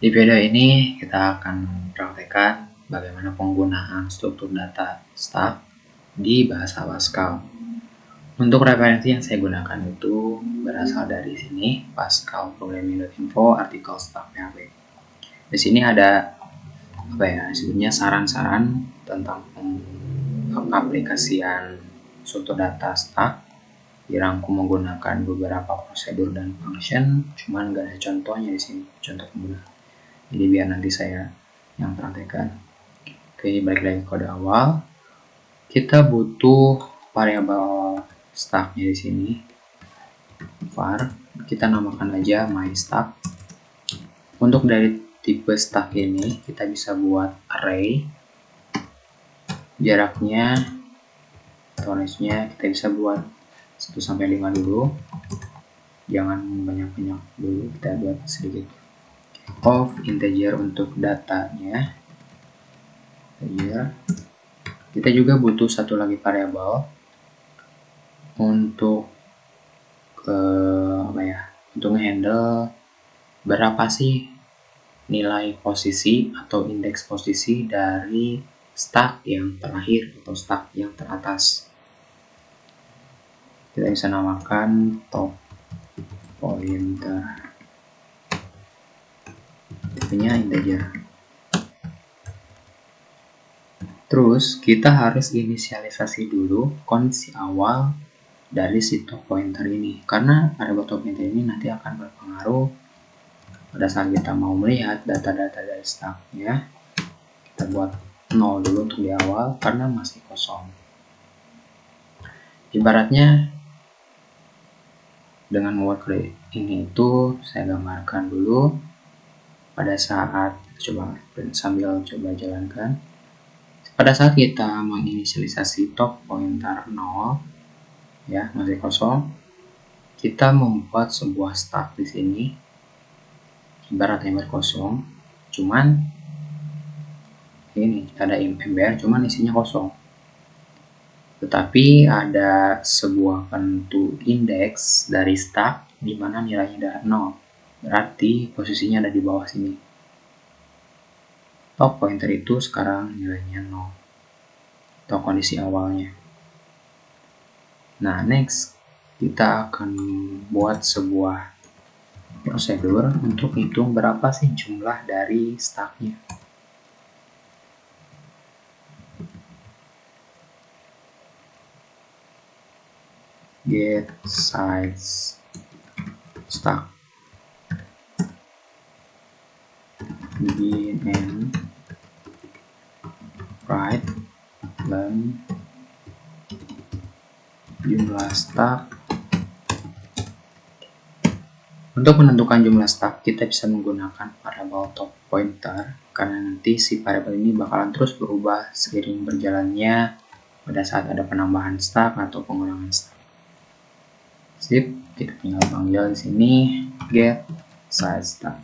Di video ini kita akan mempraktekkan bagaimana penggunaan struktur data stack di bahasa Pascal. Untuk referensi yang saya gunakan itu berasal dari sini, Pascal Programming.info, artikel stack PHP. Di sini ada sebenarnya saran-saran tentang pengaplikasian struktur data stack dirangkum menggunakan beberapa prosedur dan function, cuman gak ada contohnya di sini, contoh penggunaan. Jadi biar nanti saya yang praktekkan. Oke, balik lagi kode awal. Kita butuh variabel stacknya di sini. Var, kita namakan aja myStack. Untuk dari tipe stack ini kita bisa buat array. Jaraknya atau range-nya kita bisa buat 1 sampai 5 dulu. Jangan banyak-banyak dulu, kita buat sedikit. Of integer untuk datanya. Kita juga butuh satu lagi variabel untuk untuk handle berapa sih nilai posisi atau indeks posisi dari stack yang terakhir atau stack yang teratas. Kita bisa namakan top pointer, tipenya integer. Terus kita harus inisialisasi dulu kondisi awal dari si top pointer ini, karena variabel top pointer ini nanti akan berpengaruh pada saat kita mau melihat data-data dari stacknya. Kita buat 0 dulu untuk di awal karena masih kosong. Ibaratnya dengan membuat kode ini itu saya gambarkan dulu pada saat sambil coba jalankan. Pada saat kita menginisialisasi top pointer 0, ya masih kosong, kita membuat sebuah stack di sini, ibarat ember kosong, cuman ini ada ember, cuman isinya kosong. Tetapi ada sebuah penentu indeks dari stack di mana nilainya ada 0, berarti posisinya ada di bawah sini. Top pointer itu sekarang nilainya 0 atau kondisi awalnya. Nah, next kita akan buat sebuah prosedur untuk hitung berapa sih jumlah dari stacknya. Get size stack begin and write dan jumlah stack. Untuk menentukan jumlah stack kita bisa menggunakan variabel top pointer, karena nanti si variabel ini bakalan terus berubah seiring berjalannya pada saat ada penambahan stack atau pengurangan stack. Sip, kita tinggal panggil di sini get size stack.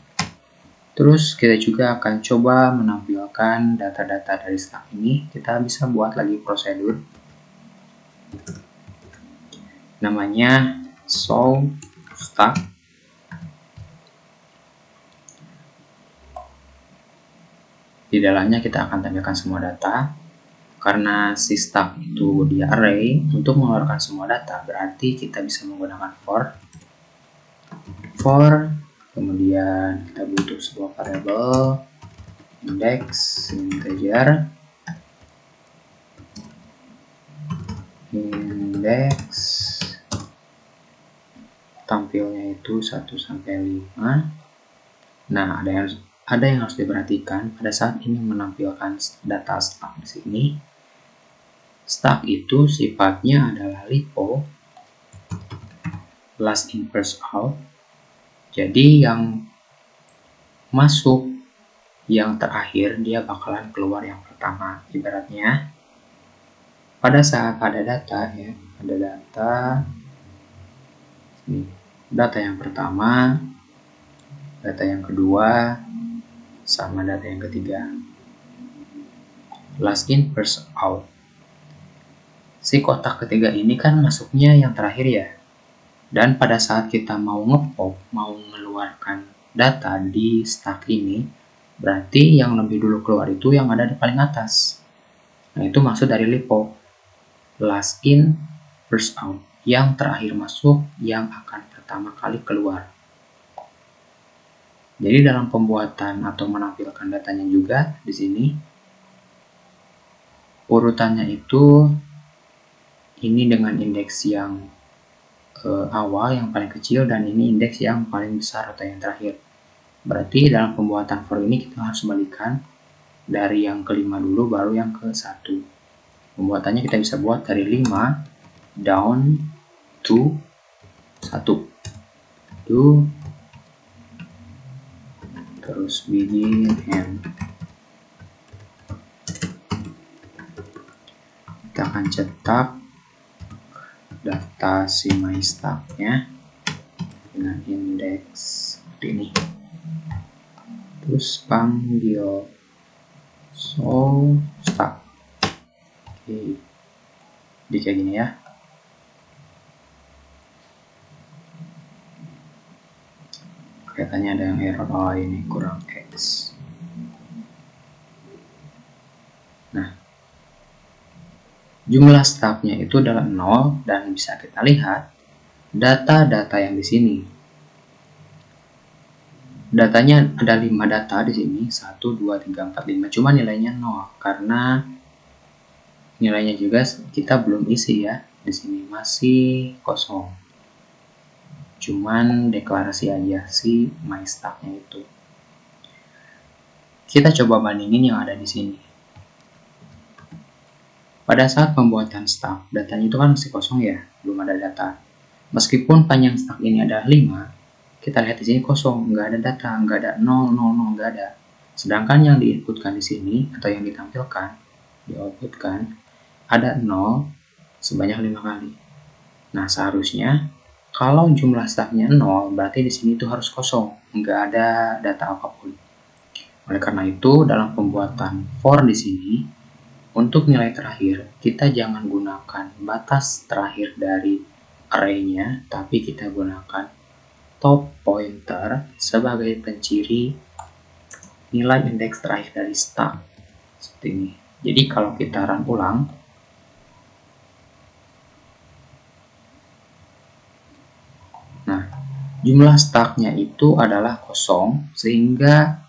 Terus kita juga akan coba menampilkan data-data dari stack ini. Kita bisa buat lagi prosedur namanya show stack. Di dalamnya kita akan tampilkan semua data. Karena si stack itu di array, untuk mengeluarkan semua data berarti kita bisa menggunakan for, kemudian kita butuh sebuah variabel index integer, tampilnya itu 1 sampai 5. Nah, ada yang harus diperhatikan pada saat ini menampilkan data stack di sini. Stack itu sifatnya adalah LIFO, last in first out. Jadi yang masuk yang terakhir dia bakalan keluar yang pertama. Ibaratnya pada saat ada data ada data yang pertama, data yang kedua, sama data yang ketiga. Last in first out. Si kotak ketiga ini kan masuknya yang terakhir ya. Dan pada saat kita mau ngepop, mau mengeluarkan data di stack ini, berarti yang lebih dulu keluar itu yang ada di paling atas. Nah, itu maksud dari LIPO. Last in, first out. Yang terakhir masuk, yang akan pertama kali keluar. Jadi dalam pembuatan atau menampilkan datanya juga di sini, urutannya itu ini dengan indeks yang awal yang paling kecil, dan ini indeks yang paling besar atau yang terakhir. Berarti dalam pembuatan for ini kita harus balikan dari yang kelima dulu baru yang ke 1. Pembuatannya kita bisa buat dari 5 down to 1. Do terus begin and kita akan cetak data si MyStack-nya dengan indeks seperti ini. Terus panggil show stack. Oke. Jadi kayak gini ya. Kelihatannya ada yang error. Oh, ini kurang X. Nah, jumlah stacknya itu adalah 0, dan bisa kita lihat data-data yang di sini. Datanya ada 5 data di sini, 1, 2, 3, 4, 5. Cuma nilainya 0 karena nilainya juga kita belum isi ya. Di sini masih kosong. Cuman deklarasi aja si MyStack-nya itu. Kita coba bandingin yang ada di sini. Pada saat pembuatan stack, datanya itu kan masih kosong ya, belum ada data. Meskipun panjang stack ini ada 5, kita lihat di sini kosong, nggak ada data, nggak ada 0, 0, 0, nggak ada. Sedangkan yang diinputkan di sini atau yang ditampilkan, di-outputkan, ada 0 sebanyak 5 kali. Nah, seharusnya kalau jumlah stacknya 0, berarti di sini itu harus kosong, nggak ada data apapun. Oleh karena itu, dalam pembuatan for di sini, untuk nilai terakhir, kita jangan gunakan batas terakhir dari array-nya, tapi kita gunakan top pointer sebagai penciri nilai indeks terakhir dari stack. Seperti ini. Jadi kalau kita run ulang, nah, jumlah stacknya itu adalah kosong, sehingga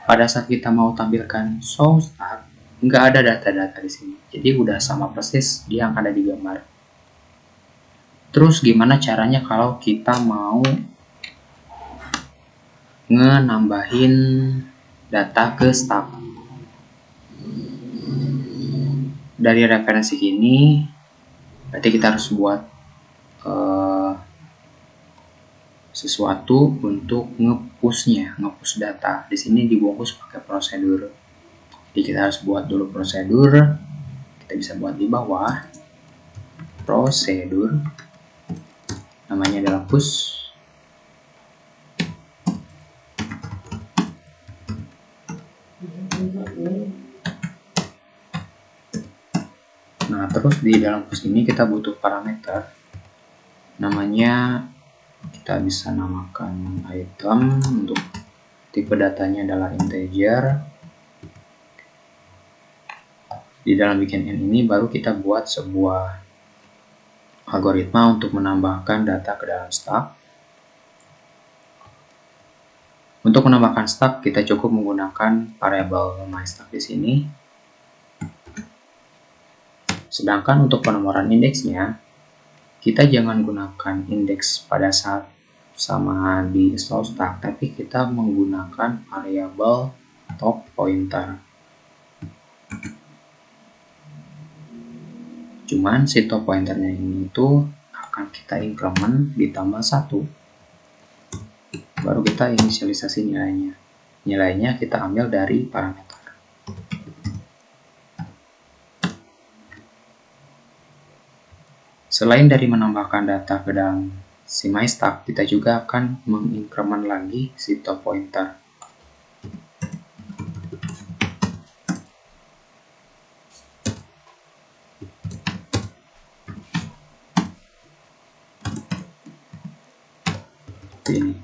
pada saat kita mau tampilkan show stack, nggak ada data-data di sini. Jadi udah sama persis dia yang ada di gambar. Terus gimana caranya kalau kita mau nambahin data ke stack? Dari referensi ini, berarti kita harus buat sesuatu untuk nge-push data. Di sini dibungkus pakai prosedur. Jadi kita harus buat dulu prosedur. Kita bisa buat di bawah prosedur, namanya adalah push. Nah, terus di dalam push ini kita butuh parameter, namanya kita bisa namakan item, untuk tipe datanya adalah integer. Di dalam bikin ini baru kita buat sebuah algoritma untuk menambahkan data ke dalam stack. Untuk menambahkan stack, kita cukup menggunakan variabel MyStack di sini. Sedangkan untuk penomoran indeksnya, kita jangan gunakan indeks pada saat sama di install stack, tapi kita menggunakan variabel top pointer. Cuman si top pointernya ini itu akan kita increment ditambah 1. Baru kita inisialisasi nilainya. Nilainya kita ambil dari parameter. Selain dari menambahkan data ke dalam si MyStack, kita juga akan mengincrement lagi si top pointer. Ini.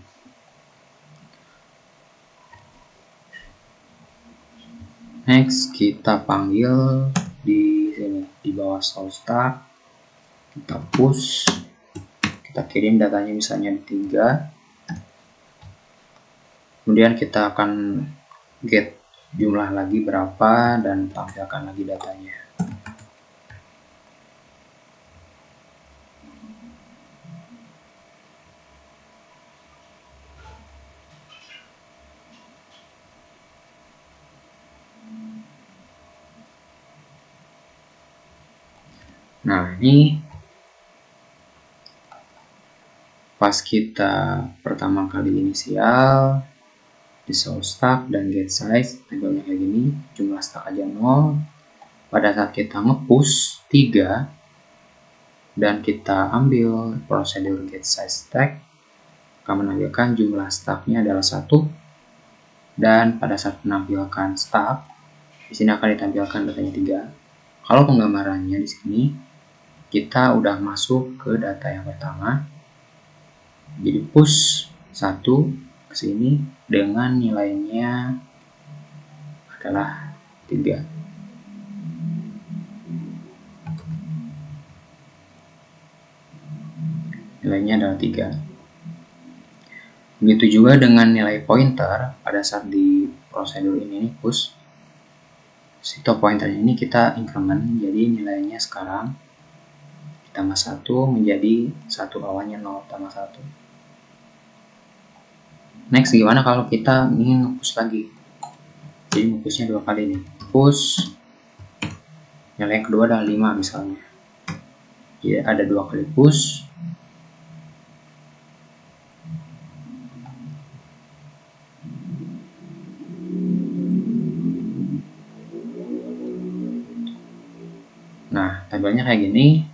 Next kita panggil di sini di bawah show start, kita push, kita kirim datanya misalnya 3, kemudian kita akan get jumlah lagi berapa dan tampilkan lagi datanya. Nah, ini pas kita pertama kali inisial di show stack dan get size tampilnya kayak gini, jumlah stack aja 0. Pada saat kita nge-push 3 dan kita ambil prosedur get size stack, akan menampilkan jumlah stacknya adalah 1, dan pada saat menampilkan stack di sini akan ditampilkan datanya 3. Kalau penggambarannya di sini kita udah masuk ke data yang pertama, jadi push 1 ke sini dengan nilainya adalah 3. Nilainya adalah 3. Begitu juga dengan nilai pointer pada saat di prosedur ini push. Si top pointer ini kita increment, jadi nilainya sekarang tambah 1 menjadi 1 awalnya 0 tambah 1. Next, gimana kalau kita ingin nge-push lagi? Jadi nge-pushnya 2 kali nih. Push nilai yang kedua adalah 5 misalnya. Jadi ada 2 kali push. Nah, tabelnya kayak gini.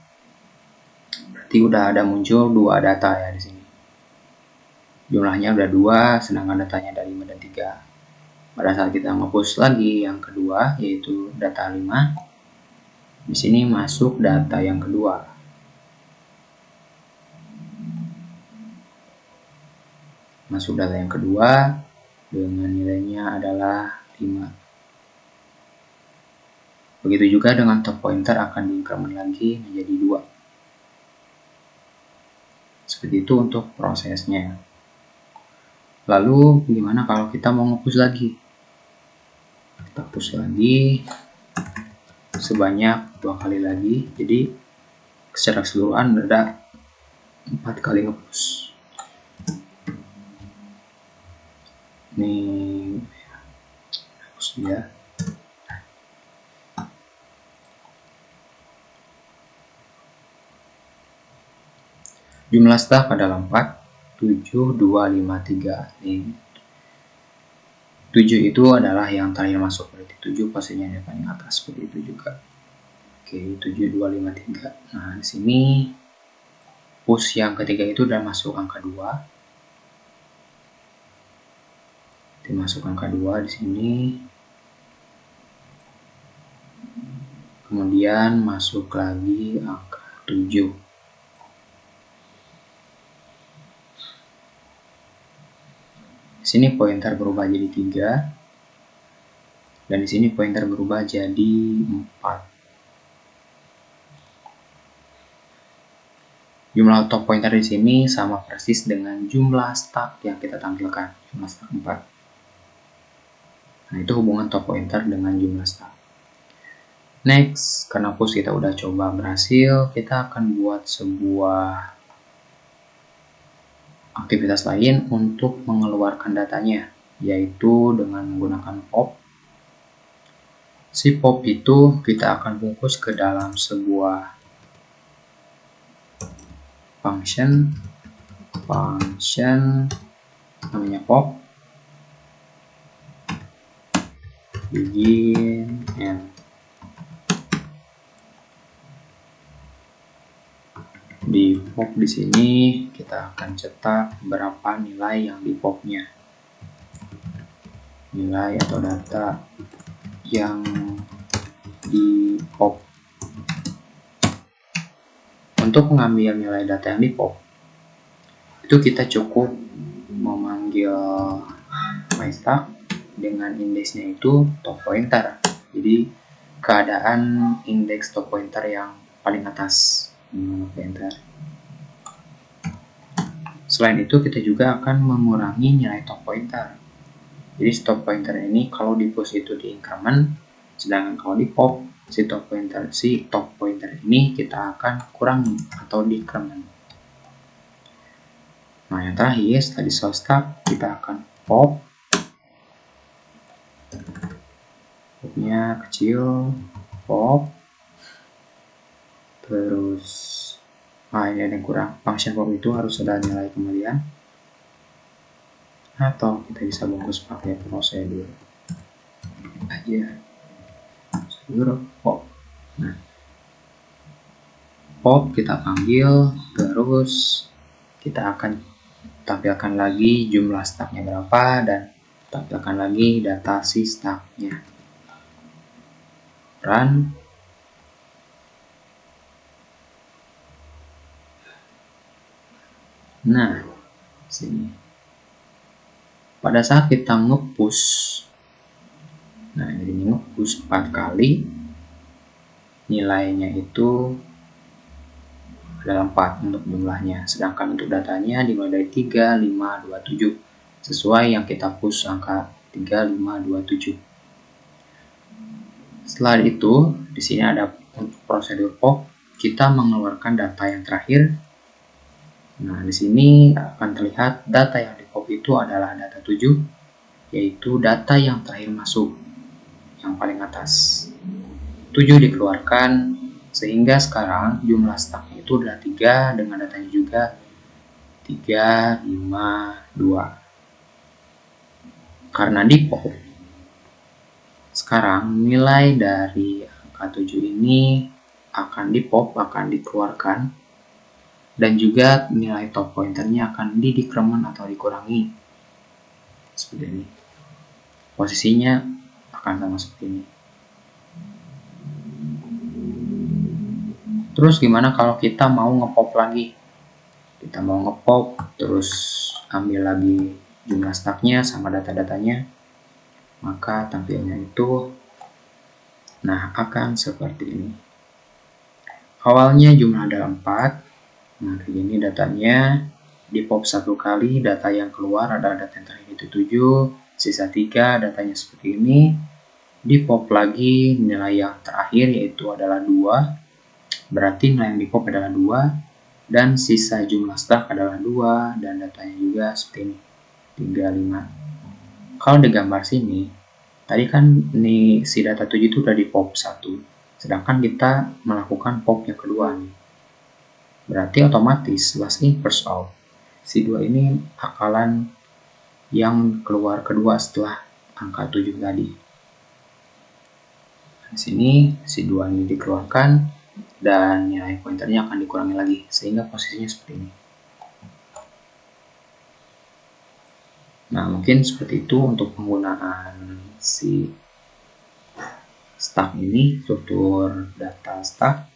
Berarti udah ada muncul 2 data ya di sini. Jumlahnya udah 2, sedangkan datanya ada 5 dan 3. Pada saat kita nge-push lagi yang kedua, yaitu data 5, di sini masuk data yang kedua. Masuk data yang kedua dengan nilainya adalah 5. Begitu juga dengan top pointer akan diincrement lagi menjadi 2. Seperti itu untuk prosesnya. Lalu gimana kalau kita mau nge-push lagi? Kita push lagi sebanyak 2 kali lagi. Jadi secara keseluruhan ada 4 kali nge-push. Ini push ya. Jumlah stack adalah 4, 7, 2, 5, 3. Nih. 7 itu adalah yang terakhir masuk, berarti 7 posisinya di paling atas, seperti itu juga. Oke, 7, 2, 5, 3. Nah, di sini push yang ketiga itu udah masuk angka 2. Masuk angka 2 di sini. Kemudian masuk lagi angka 7. Di sini pointer berubah jadi 3. Dan di sini pointer berubah jadi 4. Jumlah top pointer di sini sama persis dengan jumlah stack yang kita tampilkan, jumlah stack 4. Nah, itu hubungan top pointer dengan jumlah stack. Next, karena push kita udah coba berhasil, kita akan buat sebuah aktivitas lain untuk mengeluarkan datanya, yaitu dengan menggunakan pop. Si pop itu kita akan bungkus ke dalam sebuah function namanya pop, begin and di pop di sini kita akan cetak berapa nilai yang di popnya, nilai atau data yang di pop. Untuk mengambil nilai data yang di pop itu kita cukup memanggil myStack dengan indeksnya itu top pointer. Jadi keadaan indeks top pointer yang paling atas pointer. Selain itu kita juga akan mengurangi nilai top pointer. Jadi stop pointer ini kalau di push itu di increment, sedangkan kalau di pop si top pointer ini kita akan kurangi atau decrement. Nah, yang terakhir setelah di slow start kita akan pop. Popnya kecil, pop. Terus ini ada yang kurang. Function pop itu harus ada nilai kembalian. Atau kita bisa bungkus pakai prosedur aja. Prosedur pop. Nah, pop kita panggil, terus kita akan tampilkan lagi jumlah stacknya berapa dan tampilkan lagi data si stacknya. Run. Nah, sini. Pada saat kita nge-push, nah jadi nge-push 4 kali, nilainya itu adalah 4 untuk jumlahnya, sedangkan untuk datanya dimulai dari 3, 5, 2, 7 sesuai yang kita push angka 3, 5, 2, 7. Setelah itu di sini ada untuk prosedur pop, kita mengeluarkan data yang terakhir. Nah, di sini akan terlihat data yang di pop itu adalah data 7, yaitu data yang terakhir masuk yang paling atas. 7 dikeluarkan sehingga sekarang jumlah stacknya itu adalah 3 dengan datanya juga 3, 5, 2. Karena di pop, sekarang nilai dari angka 7 ini akan di pop, akan dikeluarkan, dan juga nilai top pointernya akan di decrement atau dikurangi. Seperti ini. Posisinya akan sama seperti ini. Terus gimana kalau kita mau ngepop lagi? Kita mau ngepop, terus ambil lagi jumlah stacknya sama data-datanya, maka tampilnya itu akan seperti ini. Awalnya jumlah adalah 4. Nah, kayak gini datanya di pop 1 kali, data yang keluar adalah data yang terakhir itu 7, sisa 3, datanya seperti ini. Di pop lagi nilai yang terakhir yaitu adalah 2. Berarti nilai yang di pop adalah 2 dan sisa jumlah stack adalah 2 dan datanya juga seperti ini 3, 5. Kalau di gambar sini tadi kan nih si data 7 itu udah di pop 1, sedangkan kita melakukan pop yang kedua nih. Berarti otomatis last in first out si 2 ini akalan yang keluar kedua setelah angka 7 tadi. Di sini si 2 ini dikeluarkan dan nilai pointernya akan dikurangi lagi sehingga posisinya seperti ini. Nah, mungkin seperti itu untuk penggunaan si stack ini, struktur data stack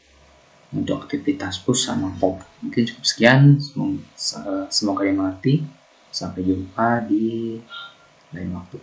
untuk aktivitas push sama pop. Mungkin cukup sekian, semoga dimengerti. Sampai jumpa di lain waktu.